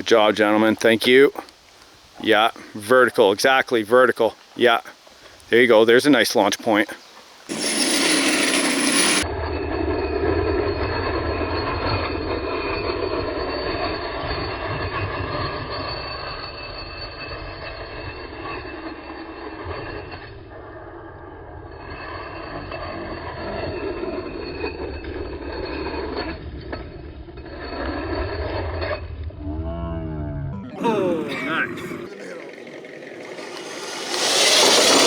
job, gentlemen. Thank you. Yeah, vertical, exactly, vertical. Yeah, there you go. There's a nice launch point.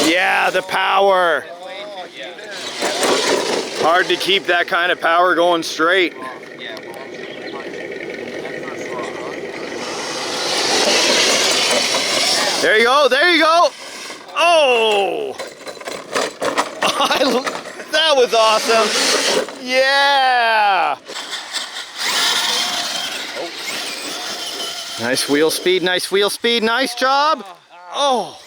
Yeah, the power. Hard to keep that kind of power going straight. There you go, there you go. Oh! That was awesome. Yeah! Nice wheel speed, nice wheel speed, nice job. Oh!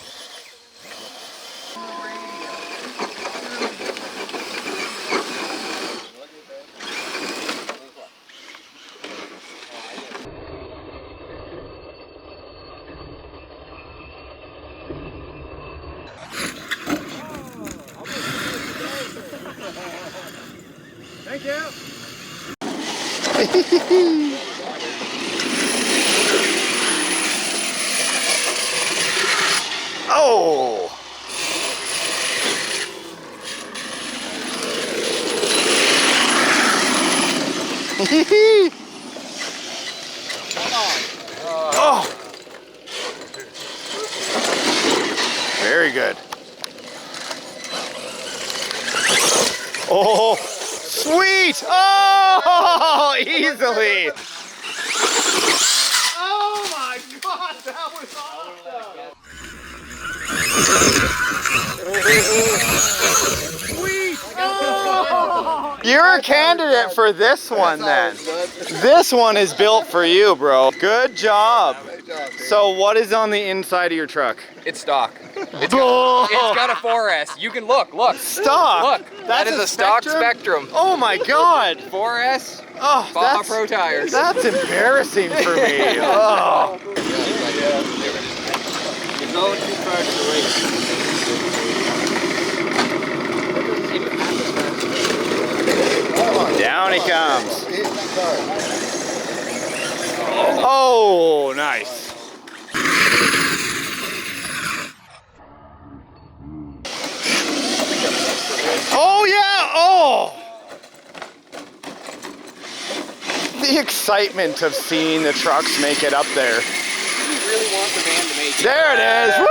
Thank you. Oh! Oh! Very good. Oh! Sweet! Oh! Easily! Oh my God, that was awesome! Sweet! Oh! You're a candidate for this one then. This one is built for you, bro. Good job. So what is on the inside of your truck? It's stock. It's got a 4S. You can look. Stock? Look, that is a stock Spectrum. Oh my God. 4S. Oh, Baja Pro tires. That's embarrassing for me. Oh. You're going too far to the right. Down he comes. Oh, nice. Oh yeah, oh! The excitement of seeing the trucks make it up there. You really want the van to make it. There it is! Woo!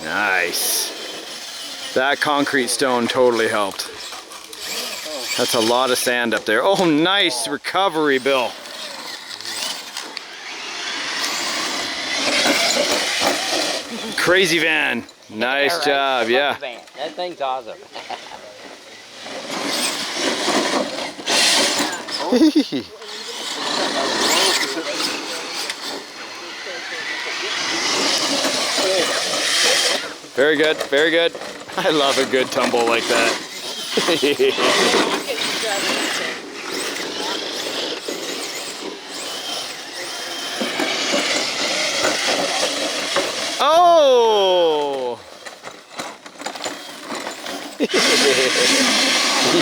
Nice. That concrete stone totally helped. That's a lot of sand up there. Oh, nice recovery, Bill. Crazy van. Nice job, yeah. That thing's awesome. Very good, very good. I love a good tumble like that. Oh!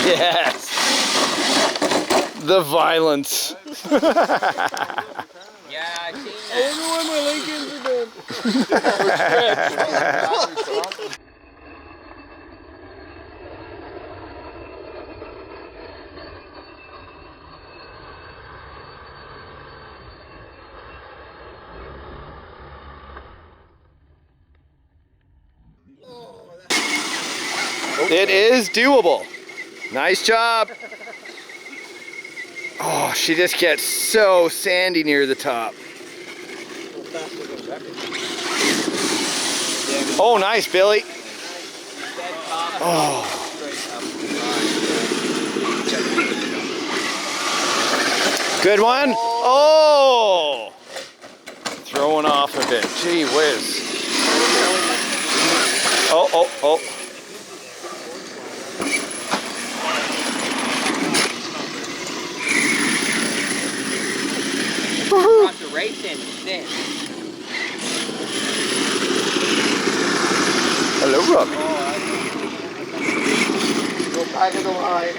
Yes! The violence. Yeah, I seen I wonder why my Lincolns are done. It is doable. Nice job. Oh, she just gets so sandy near the top. Oh, nice, Billy. Oh. Good one. Oh. Throwing off a bit. Gee whiz. Oh, oh, oh. Brought the race in then. Hello, Robbie. Go back in the line.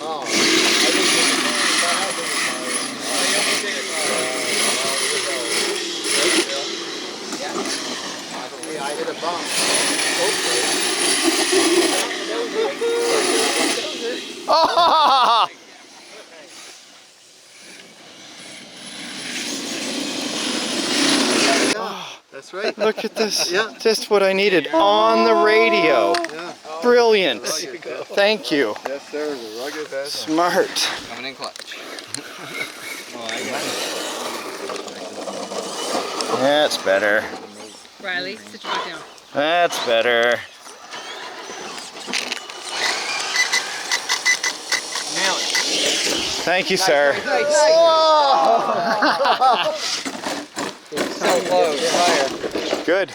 Oh, I hit a bump. Oh! That's right. Look at this. Yeah. Just what I needed on the radio. Yeah. Brilliant. There you go. Thank you. Yes, sir. The rugged head. Smart. Coming in clutch. That's better. Riley, sit your butt down. That's better. Thank you, sir. So close. Fire. Good.